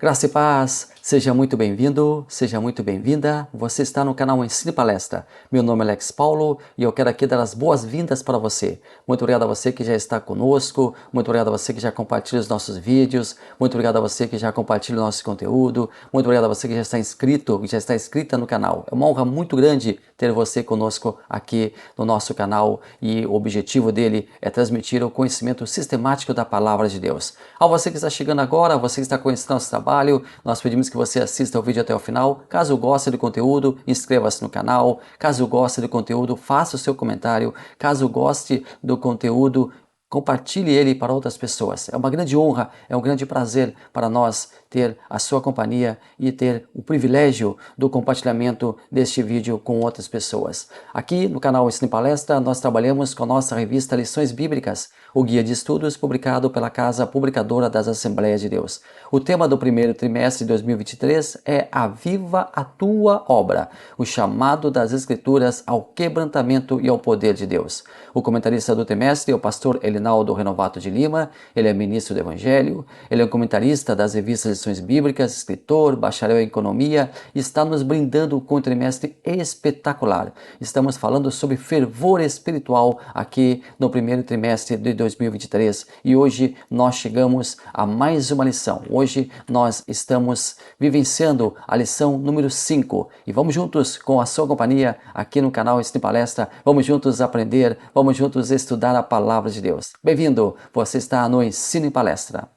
Graça e paz, seja muito bem-vindo, seja muito bem-vinda. Você está no canal Ensino e Palestra. Meu nome é Alex Paulo e eu quero aqui dar as boas-vindas para você. Muito obrigado a você que já está conosco, muito obrigado a você que já compartilha os nossos vídeos, muito obrigado a você que já compartilha o nosso conteúdo, muito obrigado a você que já está inscrito, que já está inscrita no canal. É uma honra muito grande ter você conosco aqui no nosso canal e o objetivo dele é transmitir o conhecimento sistemático da Palavra de Deus. A você que está chegando agora, você que está conhecendo nosso trabalho, nós pedimos que você assista o vídeo até o final. Caso goste do conteúdo, inscreva-se no canal. Caso goste do conteúdo, faça o seu comentário. Caso goste do conteúdo, compartilhe ele para outras pessoas. É uma grande honra, é um grande prazer para nós ter a sua companhia e ter o privilégio do compartilhamento deste vídeo com outras pessoas. Aqui no canal Ensino e Palestra, nós trabalhamos com a nossa revista Lições Bíblicas, o guia de estudos publicado pela Casa Publicadora das Assembleias de Deus. O tema do primeiro trimestre de 2023 é Aviva a Tua Obra, o chamado das Escrituras ao quebrantamento e ao poder de Deus. O comentarista do trimestre é o pastor Elinaldo Renovato de Lima. Ele é ministro do Evangelho, ele é um comentarista das revistas Lições Bíblicas, escritor, bacharel em economia e está nos brindando com um trimestre espetacular. Estamos falando sobre fervor espiritual aqui no primeiro trimestre de 2023 e hoje nós chegamos a mais uma lição. Hoje nós estamos vivenciando a lição número 5 e vamos juntos com a sua companhia aqui no canal Ensino e Palestra, vamos juntos aprender, vamos juntos estudar a Palavra de Deus. Bem-vindo, você está no Ensino e Palestra.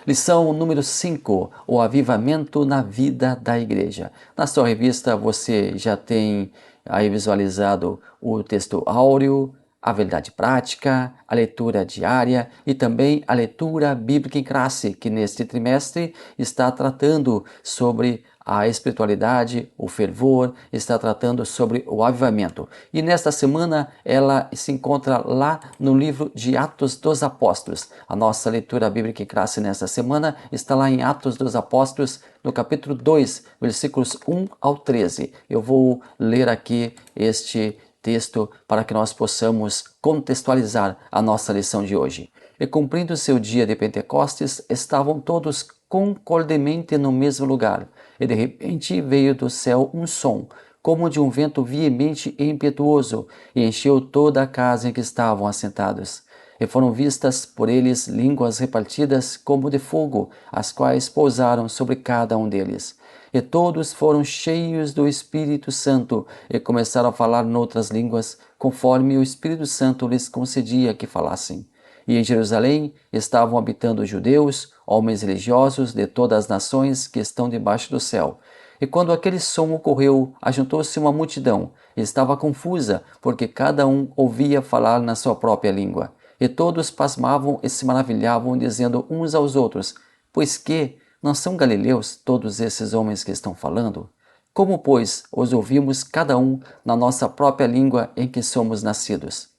Lição número 5, o avivamento na vida da igreja. Na sua revista você já tem aí visualizado o texto áureo, a verdade prática, a leitura diária e também a leitura bíblica em classe, que neste trimestre está tratando sobre a espiritualidade, o fervor, está tratando sobre o avivamento. E nesta semana ela se encontra lá no livro de Atos dos Apóstolos. A nossa leitura bíblica em classe nesta semana está lá em Atos dos Apóstolos, no capítulo 2, versículos 1 ao 13. Eu vou ler aqui este texto para que nós possamos contextualizar a nossa lição de hoje. E cumprindo o seu dia de Pentecostes, estavam todos concordemente no mesmo lugar. E de repente veio do céu um som, como de um vento veemente e impetuoso, e encheu toda a casa em que estavam assentados. E foram vistas por eles línguas repartidas como de fogo, as quais pousaram sobre cada um deles. E todos foram cheios do Espírito Santo e começaram a falar noutras línguas, conforme o Espírito Santo lhes concedia que falassem. E em Jerusalém estavam habitando judeus, homens religiosos de todas as nações que estão debaixo do céu. E quando aquele som ocorreu, ajuntou-se uma multidão, e estava confusa, porque cada um ouvia falar na sua própria língua. E todos pasmavam e se maravilhavam, dizendo uns aos outros: Pois que não são galileus todos esses homens que estão falando? Como, pois, os ouvimos cada um na nossa própria língua em que somos nascidos?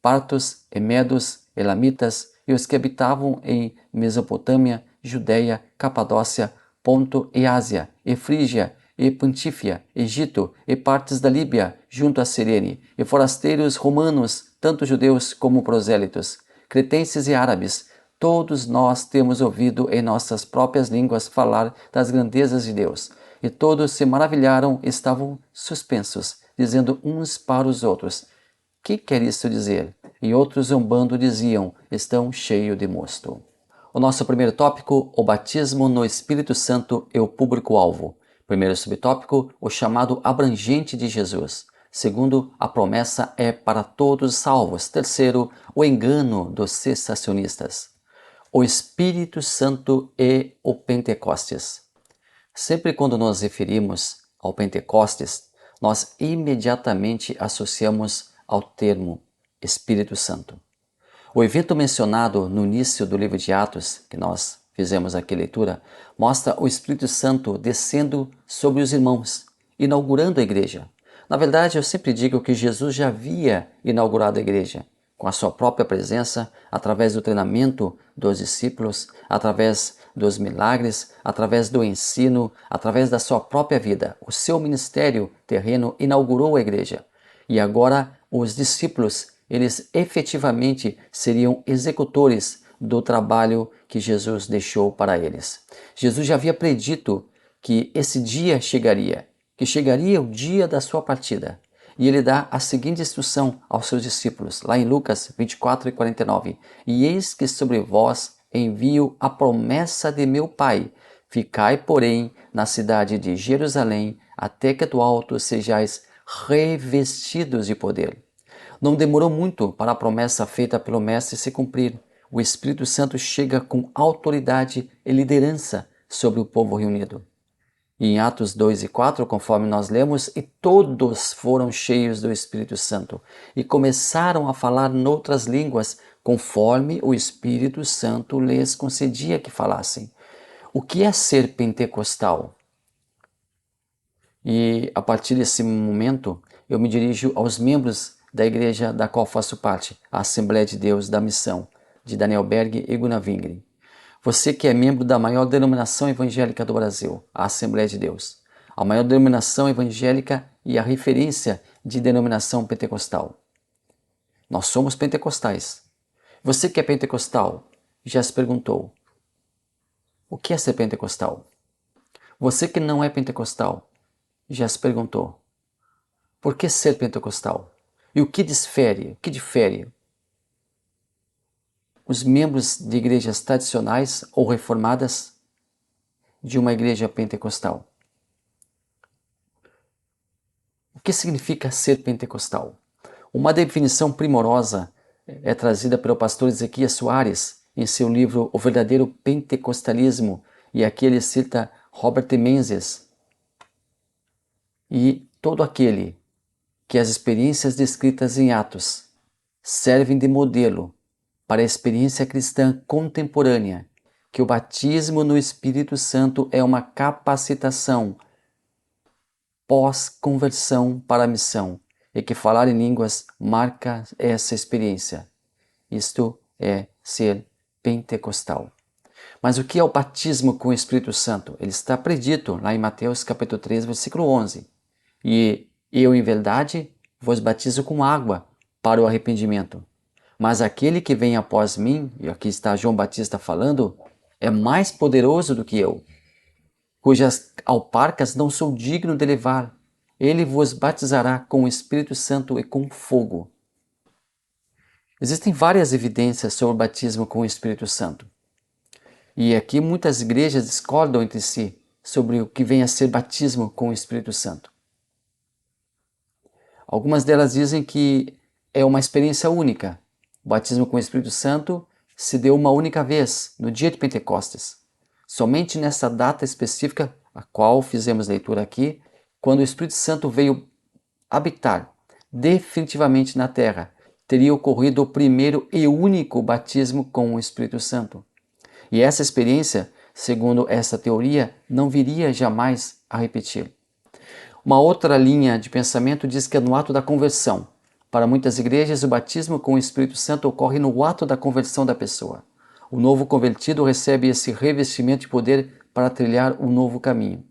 Partos, e medos, elamitas e os que habitavam em Mesopotâmia, Judeia, Capadócia, Ponto e Ásia, e Frígia, e Pantífia, Egito, e partes da Líbia, junto a Cirene, e forasteiros romanos, tanto judeus como prosélitos, cretenses e árabes, todos nós temos ouvido em nossas próprias línguas falar das grandezas de Deus. E todos se maravilharam e estavam suspensos, dizendo uns para os outros: Que quer isso dizer? E outros zombando diziam: Estão cheios de mosto. O nosso primeiro tópico, o batismo no Espírito Santo e o público-alvo. Primeiro subtópico, o chamado abrangente de Jesus. Segundo, a promessa é para todos salvos. Terceiro, o engano dos cessacionistas. O Espírito Santo e o Pentecostes. Sempre quando nos referimos ao Pentecostes, nós imediatamente associamos ao termo Espírito Santo. O evento mencionado no início do livro de Atos, que nós fizemos aqui leitura, mostra o Espírito Santo descendo sobre os irmãos, inaugurando a igreja. Na verdade, eu sempre digo que Jesus já havia inaugurado a igreja, com a sua própria presença, através do treinamento dos discípulos, através dos milagres, através do ensino, através da sua própria vida. O seu ministério terreno inaugurou a igreja. E agora os discípulos, eles efetivamente seriam executores do trabalho que Jesus deixou para eles. Jesus já havia predito que esse dia chegaria, que chegaria o dia da sua partida. E ele dá a seguinte instrução aos seus discípulos, lá em Lucas 24 e 49. E eis que sobre vós envio a promessa de meu Pai. Ficai, porém, na cidade de Jerusalém, até que do alto sejais revestidos de poder. Não demorou muito para a promessa feita pelo Mestre se cumprir. O Espírito Santo chega com autoridade e liderança sobre o povo reunido. E em Atos 2 e 4, conforme nós lemos, e todos foram cheios do Espírito Santo e começaram a falar noutras línguas, conforme o Espírito Santo lhes concedia que falassem. O que é ser pentecostal? E a partir desse momento, eu me dirijo aos membros da igreja da qual faço parte, a Assembleia de Deus da Missão, de Daniel Berg e Gunnar Wingren. Você que é membro da maior denominação evangélica do Brasil, a Assembleia de Deus, a maior denominação evangélica e a referência de denominação pentecostal. Nós somos pentecostais. Você que é pentecostal, já se perguntou, o que é ser pentecostal? Você que não é pentecostal, já se perguntou, por que ser pentecostal? E o que difere os membros de igrejas tradicionais ou reformadas de uma igreja pentecostal? O que significa ser pentecostal? Uma definição primorosa é trazida pelo pastor Ezequias Soares em seu livro O Verdadeiro Pentecostalismo, e aqui ele cita Robert Menzies. E todo aquele que as experiências descritas em Atos servem de modelo para a experiência cristã contemporânea, que o batismo no Espírito Santo é uma capacitação pós-conversão para a missão, e que falar em línguas marca essa experiência. Isto é ser pentecostal. Mas o que é o batismo com o Espírito Santo? Ele está predito lá em Mateus capítulo 3, versículo 11. E eu, em verdade, vos batizo com água para o arrependimento. Mas aquele que vem após mim, e aqui está João Batista falando, é mais poderoso do que eu, cujas alparcas não sou digno de levar. Ele vos batizará com o Espírito Santo e com fogo. Existem várias evidências sobre o batismo com o Espírito Santo. E aqui muitas igrejas discordam entre si sobre o que vem a ser batismo com o Espírito Santo. Algumas delas dizem que é uma experiência única. O batismo com o Espírito Santo se deu uma única vez, no dia de Pentecostes. Somente nessa data específica, a qual fizemos leitura aqui, quando o Espírito Santo veio habitar definitivamente na terra, teria ocorrido o primeiro e único batismo com o Espírito Santo. E essa experiência, segundo essa teoria, não viria jamais a repetir. Uma outra linha de pensamento diz que é no ato da conversão. Para muitas igrejas, o batismo com o Espírito Santo ocorre no ato da conversão da pessoa. O novo convertido recebe esse revestimento de poder para trilhar um novo caminho.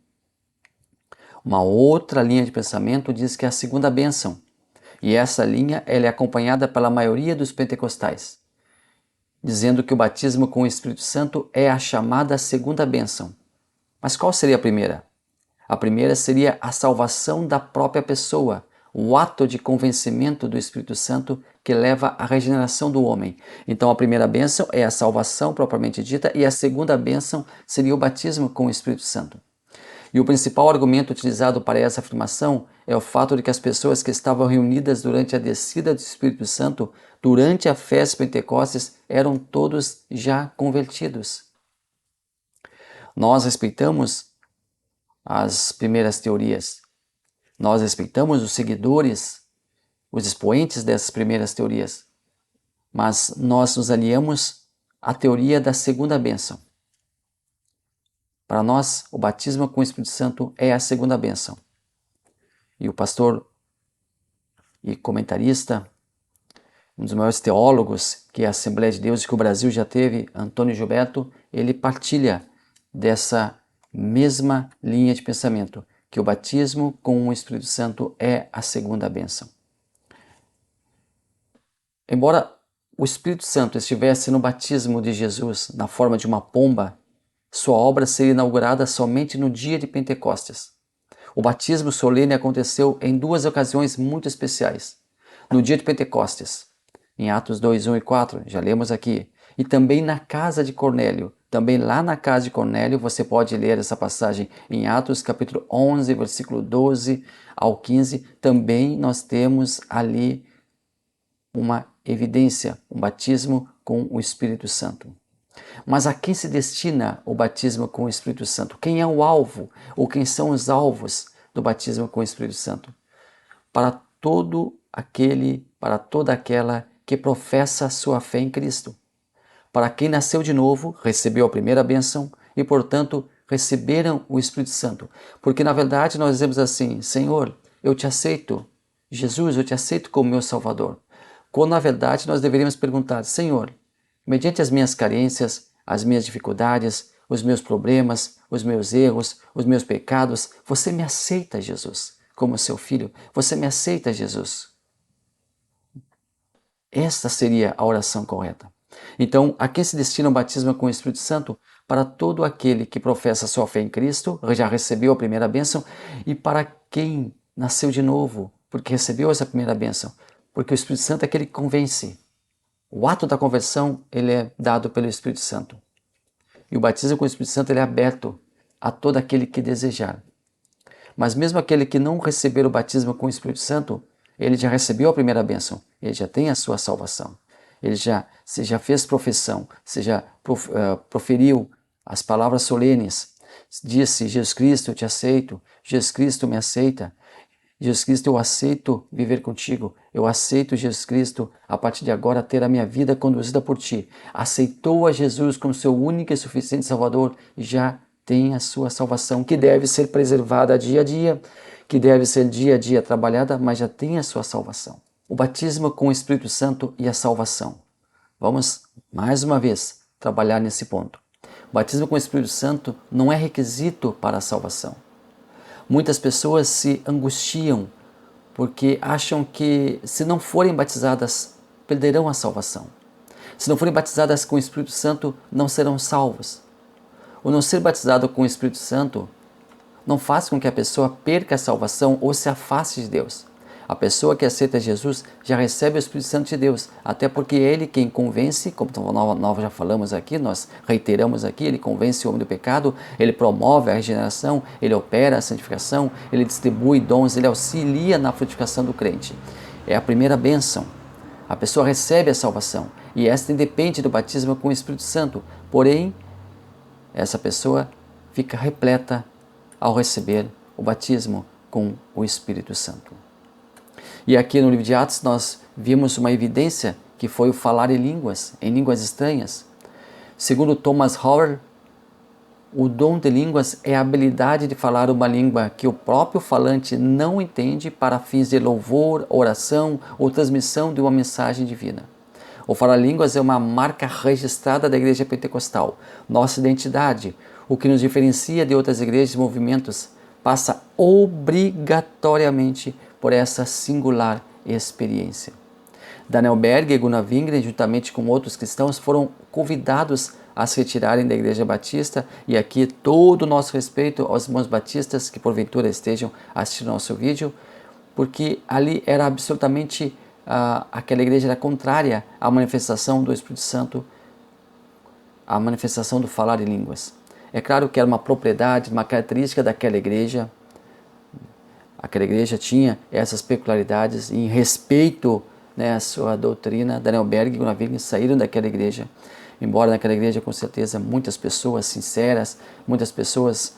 Uma outra linha de pensamento diz que é a segunda bênção. E essa linha ela é acompanhada pela maioria dos pentecostais, dizendo que o batismo com o Espírito Santo é a chamada segunda bênção. Mas qual seria a primeira? A primeira seria a salvação da própria pessoa, o ato de convencimento do Espírito Santo que leva à regeneração do homem. Então a primeira bênção é a salvação propriamente dita e a segunda bênção seria o batismo com o Espírito Santo. E o principal argumento utilizado para essa afirmação é o fato de que as pessoas que estavam reunidas durante a descida do Espírito Santo, durante a festa de Pentecostes, eram todos já convertidos. Nós respeitamos as primeiras teorias. Nós respeitamos os seguidores, os expoentes dessas primeiras teorias. Mas nós nos aliamos à teoria da segunda bênção. Para nós, o batismo com o Espírito Santo é a segunda bênção. E o pastor e comentarista, um dos maiores teólogos que a Assembleia de Deus e que o Brasil já teve, Antônio Gilberto, ele partilha dessa mesma linha de pensamento, que o batismo com o Espírito Santo é a segunda bênção. Embora o Espírito Santo estivesse no batismo de Jesus na forma de uma pomba, sua obra seria inaugurada somente no dia de Pentecostes. O batismo solene aconteceu em duas ocasiões muito especiais. No dia de Pentecostes, em Atos 2, 1 e 4, já lemos aqui, e também na casa de Cornélio. Também lá na casa de Cornélio, você pode ler essa passagem em Atos capítulo 11, versículo 12 ao 15. Também nós temos ali uma evidência, um batismo com o Espírito Santo. Mas a quem se destina o batismo com o Espírito Santo? Quem é o alvo? Ou quem são os alvos do batismo com o Espírito Santo? Para toda aquela que professa a sua fé em Cristo. Para quem nasceu de novo, recebeu a primeira bênção e, portanto, receberam o Espírito Santo. Porque, na verdade, nós dizemos assim: Senhor, eu te aceito. Jesus, eu te aceito como meu Salvador. Quando, na verdade, nós deveríamos perguntar: Senhor, mediante as minhas carências, as minhas dificuldades, os meus problemas, os meus erros, os meus pecados, você me aceita, Jesus, como seu filho? Você me aceita, Jesus? Esta seria a oração correta. Então, a quem se destina o batismo com o Espírito Santo? Para todo aquele que professa sua fé em Cristo, já recebeu a primeira bênção, e para quem nasceu de novo, porque recebeu essa primeira bênção. Porque o Espírito Santo é aquele que convence. O ato da conversão, ele é dado pelo Espírito Santo. E o batismo com o Espírito Santo, ele é aberto a todo aquele que desejar. Mas mesmo aquele que não receber o batismo com o Espírito Santo, ele já recebeu a primeira bênção, ele já tem a sua salvação. Você já fez profissão, você já proferiu as palavras solenes, disse: Jesus Cristo, eu te aceito, Jesus Cristo me aceita, Jesus Cristo, eu aceito viver contigo, eu aceito, Jesus Cristo, a partir de agora ter a minha vida conduzida por ti. Aceitou a Jesus como seu único e suficiente Salvador, já tem a sua salvação, que deve ser preservada dia a dia, que deve ser dia a dia trabalhada, mas já tem a sua salvação. O batismo com o Espírito Santo e a salvação. Vamos, mais uma vez, trabalhar nesse ponto. O batismo com o Espírito Santo não é requisito para a salvação. Muitas pessoas se angustiam porque acham que, se não forem batizadas, perderão a salvação. Se não forem batizadas com o Espírito Santo, não serão salvos. O não ser batizado com o Espírito Santo não faz com que a pessoa perca a salvação ou se afaste de Deus. A pessoa que aceita Jesus já recebe o Espírito Santo de Deus, até porque é Ele quem convence, como nós já falamos aqui, nós reiteramos aqui, Ele convence o homem do pecado, Ele promove a regeneração, Ele opera a santificação, Ele distribui dons, Ele auxilia na frutificação do crente. É a primeira bênção. A pessoa recebe a salvação e esta independe do batismo com o Espírito Santo, porém, essa pessoa fica repleta ao receber o batismo com o Espírito Santo. E aqui no livro de Atos nós vimos uma evidência que foi o falar em línguas estranhas. Segundo Thomas Howard, o dom de línguas é a habilidade de falar uma língua que o próprio falante não entende para fins de louvor, oração ou transmissão de uma mensagem divina. O falar línguas é uma marca registrada da Igreja Pentecostal. Nossa identidade, o que nos diferencia de outras igrejas e movimentos, passa obrigatoriamente por essa singular experiência. Daniel Berg e Gunnar Wingren, juntamente com outros cristãos, foram convidados a se retirarem da Igreja Batista, e aqui todo o nosso respeito aos irmãos batistas que porventura estejam assistindo ao nosso vídeo, porque ali era absolutamente, aquela igreja era contrária à manifestação do Espírito Santo, à manifestação do falar em línguas. É claro que era uma propriedade, uma característica daquela igreja. Aquela igreja tinha essas peculiaridades e, em respeito, à sua doutrina, Daniel Berg e Gunnar Wingren saíram daquela igreja, embora naquela igreja, com certeza, muitas pessoas sinceras, muitas pessoas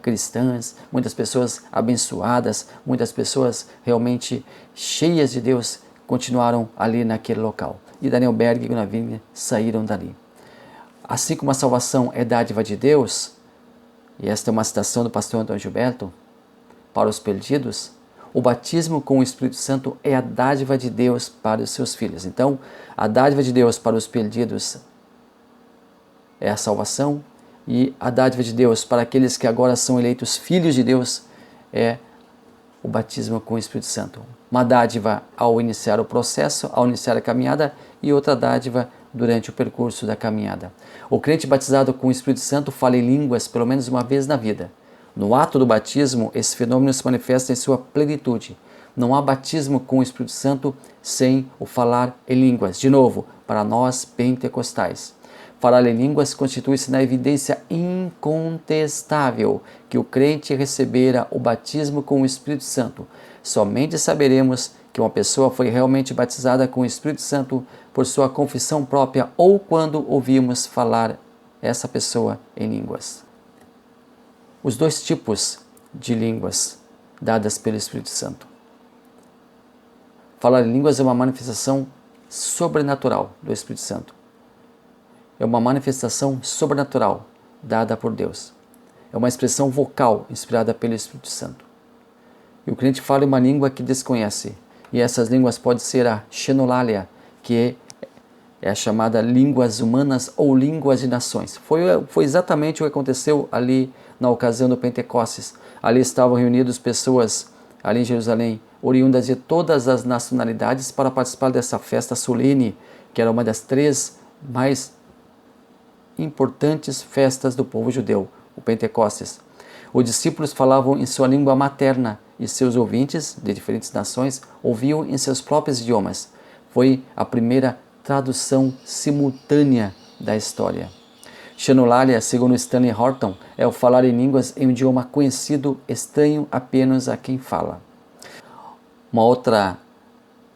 cristãs, muitas pessoas abençoadas, muitas pessoas realmente cheias de Deus continuaram ali naquele local. E Daniel Berg e Gunnar Wingren saíram dali. Assim como a salvação é dádiva de Deus, e esta é uma citação do pastor Antônio Gilberto, para os perdidos, o batismo com o Espírito Santo é a dádiva de Deus para os seus filhos. Então, a dádiva de Deus para os perdidos é a salvação, E a dádiva de Deus para aqueles que agora são eleitos filhos de Deus é o batismo com o Espírito Santo. Uma dádiva ao iniciar o processo, ao iniciar a caminhada, e outra dádiva durante o percurso da caminhada. O crente batizado com o Espírito Santo fala em línguas pelo menos uma vez na vida. No ato do batismo, esse fenômeno se manifesta em sua plenitude. Não há batismo com o Espírito Santo sem o falar em línguas. De novo, para nós pentecostais. Falar em línguas constitui-se na evidência incontestável que o crente recebera o batismo com o Espírito Santo. Somente saberemos que uma pessoa foi realmente batizada com o Espírito Santo por sua confissão própria ou quando ouvimos falar essa pessoa em línguas. Os dois tipos de línguas dadas pelo Espírito Santo. Falar em línguas é uma manifestação sobrenatural do Espírito Santo. É uma manifestação sobrenatural dada por Deus. É uma expressão vocal inspirada pelo Espírito Santo. E o crente fala em uma língua que desconhece. E essas línguas podem ser a xenolalia, que é a chamada línguas humanas ou línguas de nações. Foi exatamente o que aconteceu ali na ocasião do Pentecostes. Ali estavam reunidas pessoas, ali em Jerusalém, oriundas de todas as nacionalidades para participar dessa festa solene, que era uma das 3 mais importantes festas do povo judeu, o Pentecostes. Os discípulos falavam em sua língua materna e seus ouvintes, de diferentes nações, ouviam em seus próprios idiomas. Foi a primeira tradução simultânea da história. Xenolalia, segundo Stanley Horton, é o falar em línguas em um idioma conhecido, estranho apenas a quem fala. Uma outra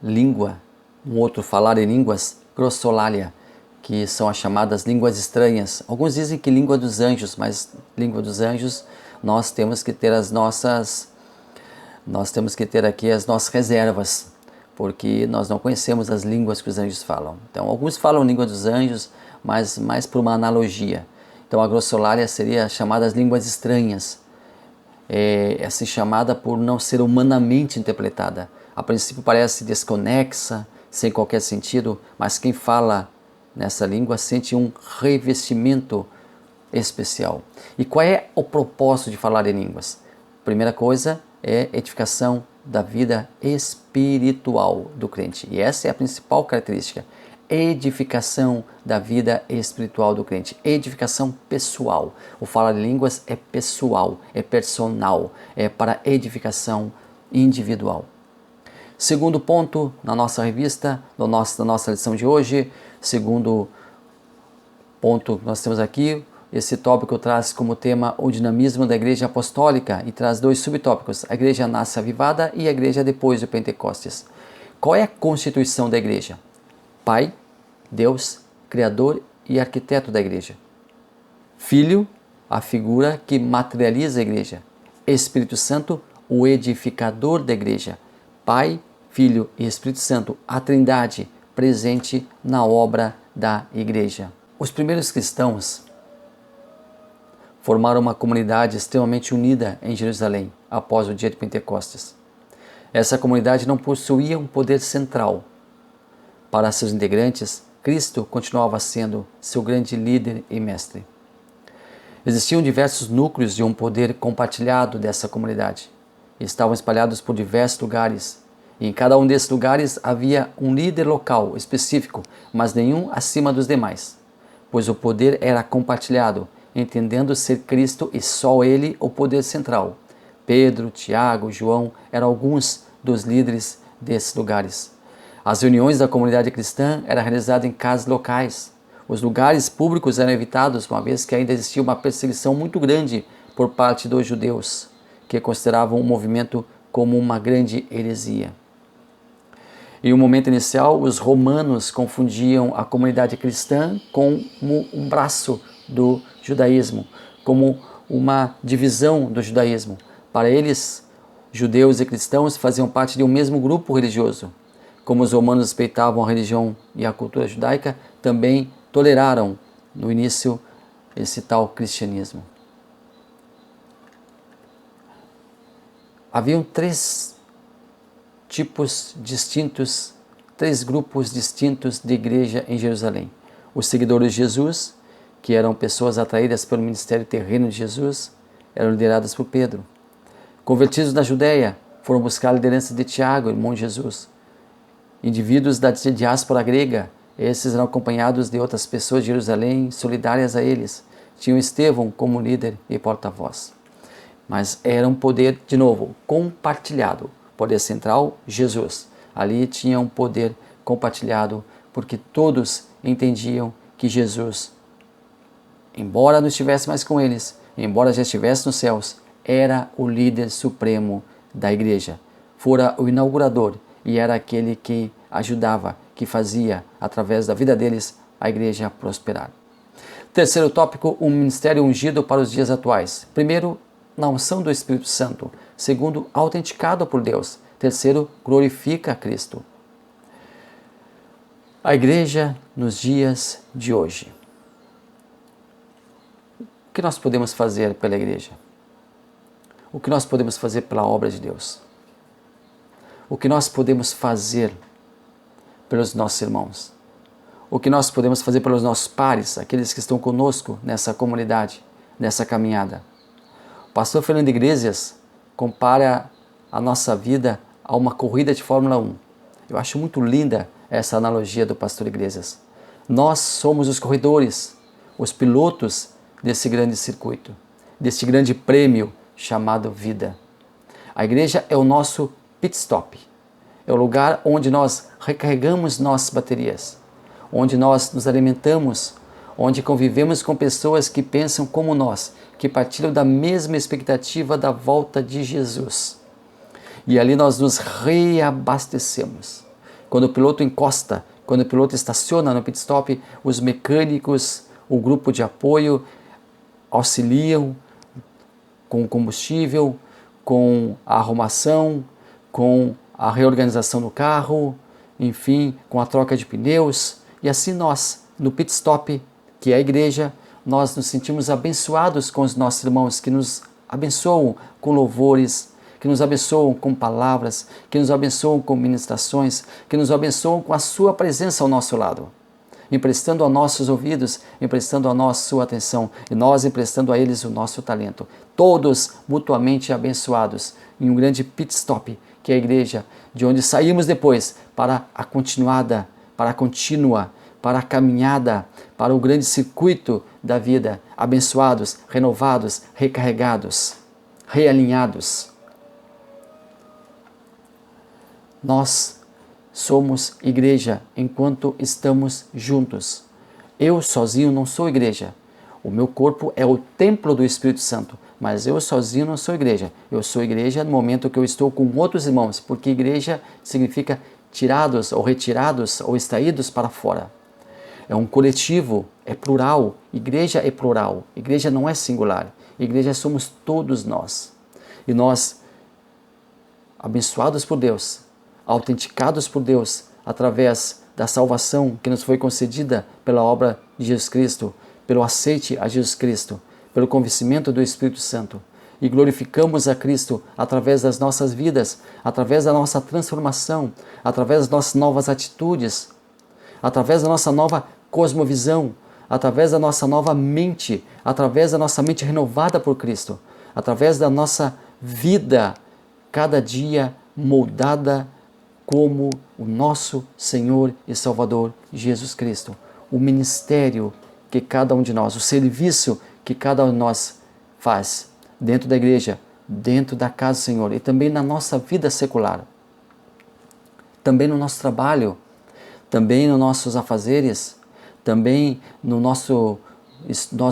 língua, um outro falar em línguas, glossolalia, que são as chamadas línguas estranhas. Alguns dizem que língua dos anjos, mas língua dos anjos nós temos que ter aqui as nossas reservas, porque nós não conhecemos as línguas que os anjos falam. Então, alguns falam língua dos anjos, mas mais por uma analogia. Então, a glossolalia seria chamada as línguas estranhas, assim chamada por não ser humanamente interpretada. A princípio parece desconexa, sem qualquer sentido, mas quem fala nessa língua sente um revestimento especial. E qual é o propósito de falar em línguas? Primeira coisa é edificação da vida espiritual do crente. E essa é a principal característica. Edificação da vida espiritual do crente. Edificação pessoal. O falar em línguas é pessoal, é personal, é para edificação individual. Segundo ponto na nossa revista, da nossa lição de hoje, segundo ponto que nós temos aqui, esse tópico traz como tema o dinamismo da igreja apostólica e traz 2 subtópicos, a igreja nasce avivada e a igreja depois do Pentecostes. Qual é a constituição da igreja? Pai, Deus, Criador e arquiteto da igreja. Filho, a figura que materializa a igreja. Espírito Santo, o edificador da igreja. Pai, Filho e Espírito Santo, a Trindade presente na obra da igreja. Os primeiros cristãos formaram uma comunidade extremamente unida em Jerusalém após o dia de Pentecostes. Essa comunidade não possuía um poder central. Para seus integrantes, Cristo continuava sendo seu grande líder e mestre. Existiam diversos núcleos de um poder compartilhado dessa comunidade. Estavam espalhados por diversos lugares. E em cada um desses lugares havia um líder local específico, mas nenhum acima dos demais, pois o poder era compartilhado, entendendo ser Cristo e só Ele o poder central. Pedro, Tiago, João eram alguns dos líderes desses lugares. As reuniões da comunidade cristã eram realizadas em casas locais. Os lugares públicos eram evitados, uma vez que ainda existia uma perseguição muito grande por parte dos judeus, que consideravam o movimento como uma grande heresia. Em um momento inicial, os romanos confundiam a comunidade cristã como um braço do judaísmo, como uma divisão do judaísmo. Para eles, judeus e cristãos faziam parte de um mesmo grupo religioso. Como os romanos respeitavam a religião e a cultura judaica, também toleraram, no início, esse tal cristianismo. Haviam 3 tipos distintos, 3 grupos distintos de igreja em Jerusalém. Os seguidores de Jesus, que eram pessoas atraídas pelo ministério terreno de Jesus, eram lideradas por Pedro. Convertidos na Judéia, foram buscar a liderança de Tiago, irmão de Jesus. Indivíduos da diáspora grega, esses eram acompanhados de outras pessoas de Jerusalém, solidárias a eles. Tinham Estevão como líder e porta-voz. Mas era um poder, de novo, compartilhado. Poder central, Jesus. Ali tinha um poder compartilhado, porque todos entendiam que Jesus, embora não estivesse mais com eles, embora já estivesse nos céus, era o líder supremo da igreja. Fora o inaugurador e era aquele que ajudava, que fazia, através da vida deles, a igreja prosperar. Terceiro tópico, um ministério ungido para os dias atuais. Primeiro, na unção do Espírito Santo. Segundo, autenticado por Deus. Terceiro, glorifica a Cristo. A igreja nos dias de hoje. O que nós podemos fazer pela igreja? O que nós podemos fazer pela obra de Deus? O que nós podemos fazer pelos nossos irmãos? O que nós podemos fazer pelos nossos pares, aqueles que estão conosco nessa comunidade, nessa caminhada? O pastor Fernando Iglesias compara a nossa vida a uma corrida de Fórmula 1. Eu acho muito linda essa analogia do pastor Iglesias. Nós somos os corredores, os pilotos desse grande circuito, desse grande prêmio chamado vida. A igreja é o nosso pit stop, é o lugar onde nós recarregamos nossas baterias, onde nós nos alimentamos, onde convivemos com pessoas que pensam como nós, que partilham da mesma expectativa da volta de Jesus. E ali nós nos reabastecemos. Quando o piloto encosta, quando o piloto estaciona no pit stop, os mecânicos, o grupo de apoio auxiliam com o combustível, com a arrumação, com a reorganização do carro, enfim, com a troca de pneus. E assim nós, no pit stop, que é a igreja, nós nos sentimos abençoados com os nossos irmãos, que nos abençoam com louvores, que nos abençoam com palavras, que nos abençoam com ministrações, que nos abençoam com a sua presença ao nosso lado, emprestando a nossos ouvidos, emprestando a nós sua atenção e nós emprestando a eles o nosso talento. Todos mutuamente abençoados em um grande pit stop, que é a igreja, de onde saímos depois para a continuada, para a contínua, para a caminhada, para o grande circuito da vida, abençoados, renovados, recarregados, realinhados. Nós somos igreja enquanto estamos juntos. Eu sozinho não sou igreja. O meu corpo é o templo do Espírito Santo, mas eu sozinho não sou igreja. Eu sou igreja no momento que eu estou com outros irmãos, porque igreja significa tirados ou retirados ou extraídos para fora. É um coletivo, é plural. Igreja é plural. Igreja não é singular. Igreja somos todos nós. E nós, abençoados por Deus, autenticados por Deus, através da salvação que nos foi concedida pela obra de Jesus Cristo, pelo aceite a Jesus Cristo, pelo convencimento do Espírito Santo, e glorificamos a Cristo através das nossas vidas, através da nossa transformação, através das nossas novas atitudes, através da nossa nova cosmovisão, através da nossa nova mente, através da nossa mente renovada por Cristo, através da nossa vida, cada dia moldada como o nosso Senhor e Salvador Jesus Cristo. O ministério que cada um de nós, o serviço que cada um de nós faz dentro da igreja, dentro da casa do Senhor e também na nossa vida secular, também no nosso trabalho, também nos nossos afazeres, também no nossos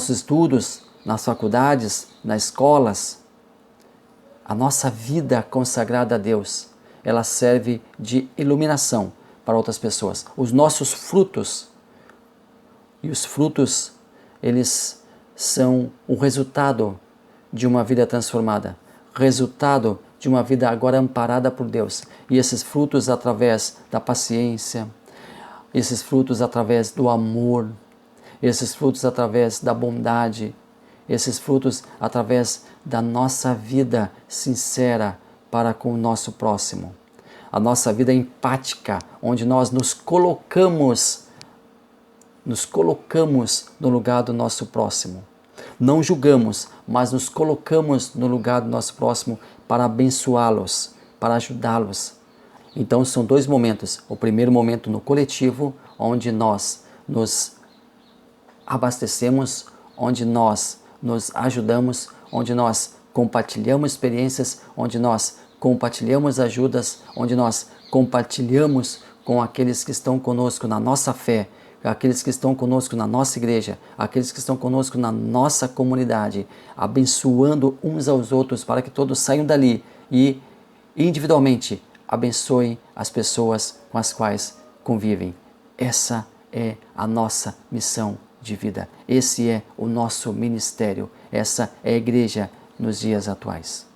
estudos, nas faculdades, nas escolas. A nossa vida consagrada a Deus, ela serve de iluminação para outras pessoas. Os nossos frutos, e os frutos, eles são o resultado de uma vida transformada, resultado de uma vida agora amparada por Deus. E esses frutos através da paciência, esses frutos através do amor, esses frutos através da bondade, esses frutos através da nossa vida sincera para com o nosso próximo. A nossa vida empática, onde nós nos colocamos nos colocamos no lugar do nosso próximo. Não julgamos, mas nos colocamos no lugar do nosso próximo para abençoá-los, para ajudá-los. Então são dois momentos. O primeiro momento no coletivo, onde nós nos abastecemos, onde nós nos ajudamos, onde nós compartilhamos experiências, onde nós compartilhamos ajudas, onde nós compartilhamos com aqueles que estão conosco na nossa fé, aqueles que estão conosco na nossa igreja, aqueles que estão conosco na nossa comunidade, abençoando uns aos outros para que todos saiam dali e individualmente abençoem as pessoas com as quais convivem. Essa é a nossa missão de vida. Esse é o nosso ministério. Essa é a igreja nos dias atuais.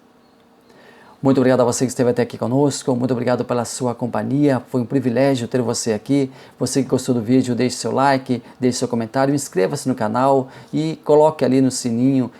Muito obrigado a você que esteve até aqui conosco, muito obrigado pela sua companhia, foi um privilégio ter você aqui. Você que gostou do vídeo, deixe seu like, deixe seu comentário, inscreva-se no canal e coloque ali no sininho,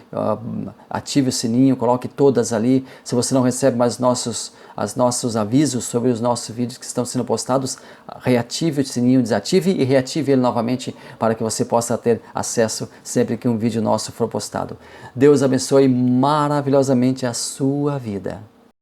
ative o sininho, coloque todas ali. Se você não recebe mais os nossos avisos sobre os nossos vídeos que estão sendo postados, reative o sininho, desative e reative ele novamente para que você possa ter acesso sempre que um vídeo nosso for postado. Deus abençoe maravilhosamente a sua vida.